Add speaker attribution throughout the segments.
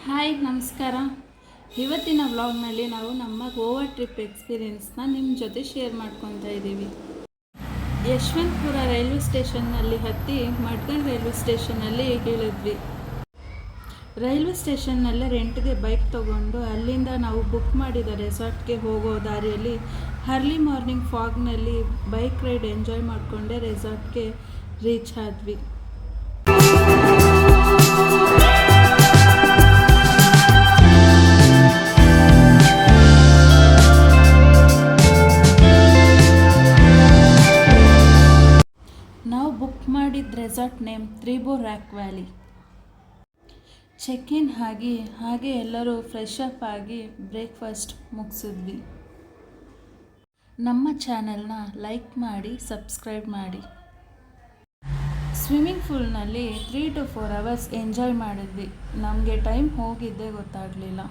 Speaker 1: Hi ನಮಸ್ಕಾರ. ಇವತ್ತಿನ ವ್ಲಾಗ್ನಲ್ಲಿ ನಾವು ನಮ್ಮ ಗೋವಾ ಟ್ರಿಪ್ ಎಕ್ಸ್ಪೀರಿಯೆನ್ಸ್ನ ನಿಮ್ಮ ಜೊತೆ ಶೇರ್ ಮಾಡ್ಕೊತಾ ಇದ್ದೀವಿ. ಯಶವಂತಪುರ ರೈಲ್ವೆ ಸ್ಟೇಷನ್ನಲ್ಲಿ ಹತ್ತಿ ಮಡ್ಗನ್ ರೈಲ್ವೆ ಸ್ಟೇಷನ್ನಲ್ಲಿ ಇಳಿದ್ವಿ. ರೈಲ್ವೆ ಸ್ಟೇಷನ್ನಲ್ಲೇ ರೆಂಟ್ಗೆ ಬೈಕ್ ತೊಗೊಂಡು ಅಲ್ಲಿಂದ ನಾವು ಬುಕ್ ಮಾಡಿದ ರೆಸಾರ್ಟ್ಗೆ ಹೋಗೋ ದಾರಿಯಲ್ಲಿ ಅರ್ಲಿ ಮಾರ್ನಿಂಗ್ ಫಾಗ್ನಲ್ಲಿ ಬೈಕ್ ರೈಡ್ ಎಂಜಾಯ್ ಮಾಡಿಕೊಂಡೆ ರೆಸಾರ್ಟ್ಗೆ ರೀಚ್ ಆದ್ವಿ. ನಾವು ಬುಕ್ ಮಾಡಿದ resort name Tribhu rock valley. Check in ಆಗಿ ಹಾಗೆ ಎಲ್ಲರೂ ಫ್ರೆಶ್ ಅಪ್ ಆಗಿ ಬ್ರೇಕ್ಫಾಸ್ಟ್ ಮುಗಿಸಿದ್ವಿ. ನಮ್ಮ ಚಾನೆಲ್ನ ಲೈಕ್ ಮಾಡಿ ಸಬ್ಸ್ಕ್ರೈಬ್ ಮಾಡಿ. ಸ್ವಿಮ್ಮಿಂಗ್ ಪೂಲ್ನಲ್ಲಿ 3 to 4 hours ಎಂಜಾಯ್ ಮಾಡಿದ್ವಿ. ನಮಗೆ ಟೈಮ್ ಹೋಗಿದ್ದೇ ಗೊತ್ತಾಗಲಿಲ್ಲ.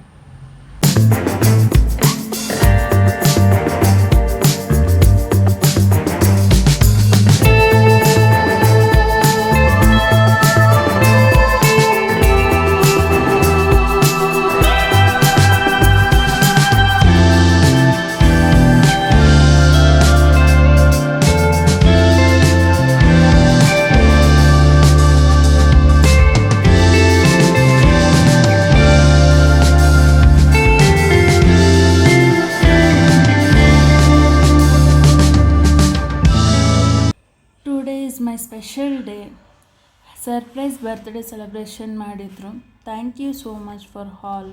Speaker 1: Today is my special day. Surprise birthday celebration ಮಾಡಿದ್ರು. Thank you so much for all.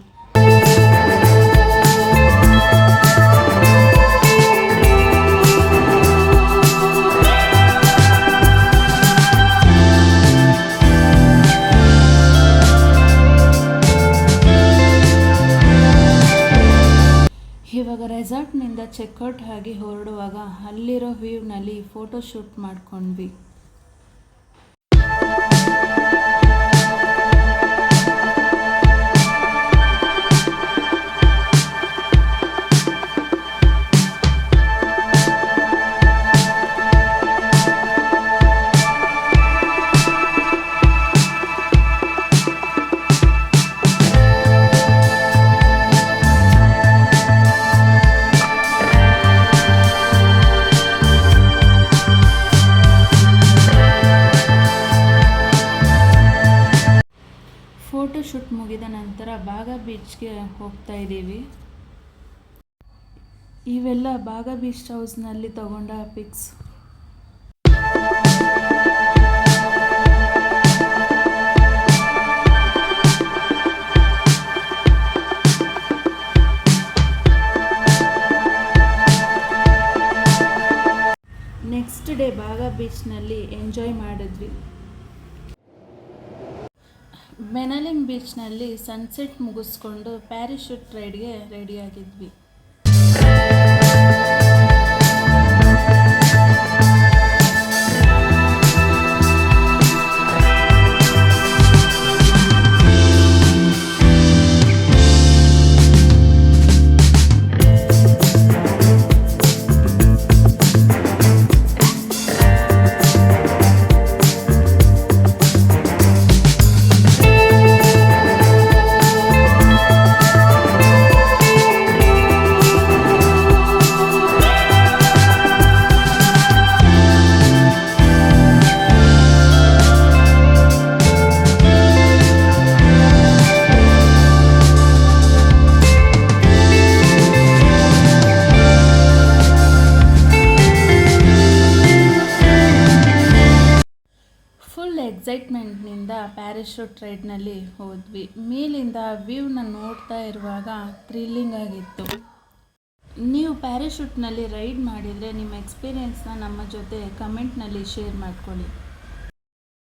Speaker 1: ಇವಾಗ ರೆಸಾರ್ಟ್ನಿಂದ ಚೆಕ್ಔಟ್ ಆಗಿ ಹೊರಡುವಾಗ ಅಲ್ಲಿರೋ ವ್ಯೂನಲ್ಲಿ ಫೋಟೋ ಶೂಟ್ ಮಾಡ್ಕೊಂಡ್ವಿ. ಫೋಟೋ ಶೂಟ್ ಮುಗಿದ ನಂತರ ಬಾಗಾ ಬೀಚ್ಗೆ ಹೋಗ್ತಾ ಇದ್ದೀವಿ. ಇವೆಲ್ಲ ಬಾಗಾ ಬೀಚ್ ಹೌಸ್ನಲ್ಲಿ ತಗೊಂಡ fix. Next day Baga ಬೀಚ್ನಲ್ಲಿ enjoy ಮಾಡಿದ್ವಿ. ಮೆನಲಿಂಗ್ ಬೀಚ್ನಲ್ಲಿ ಸನ್ಸೆಟ್ ಮುಗಿಸ್ಕೊಂಡು ಪ್ಯಾರಾಶೂಟ್ ರೈಡ್ಗೆ ರೆಡಿಯಾಗಿದ್ವಿ. ಫುಲ್ ಎಕ್ಸೈಟ್ಮೆಂಟ್ನಿಂದ ಪ್ಯಾರಾಶೂಟ್ ರೈಡ್ನಲ್ಲಿ ಹೋದ್ವಿ. ಮೇಲಿಂದ ವ್ಯೂನ ನೋಡ್ತಾ ಇರುವಾಗ ಥ್ರಿಲ್ಲಿಂಗ್ ಆಗಿತ್ತು. ನೀವು ಪ್ಯಾರಾಶೂಟ್ನಲ್ಲಿ ರೈಡ್ ಮಾಡಿದರೆ ನಿಮ್ಮ ಎಕ್ಸ್ಪೀರಿಯೆನ್ಸ್ನ ನಮ್ಮ ಜೊತೆ ಕಮೆಂಟ್ನಲ್ಲಿ ಶೇರ್ ಮಾಡ್ಕೊಳ್ಳಿ.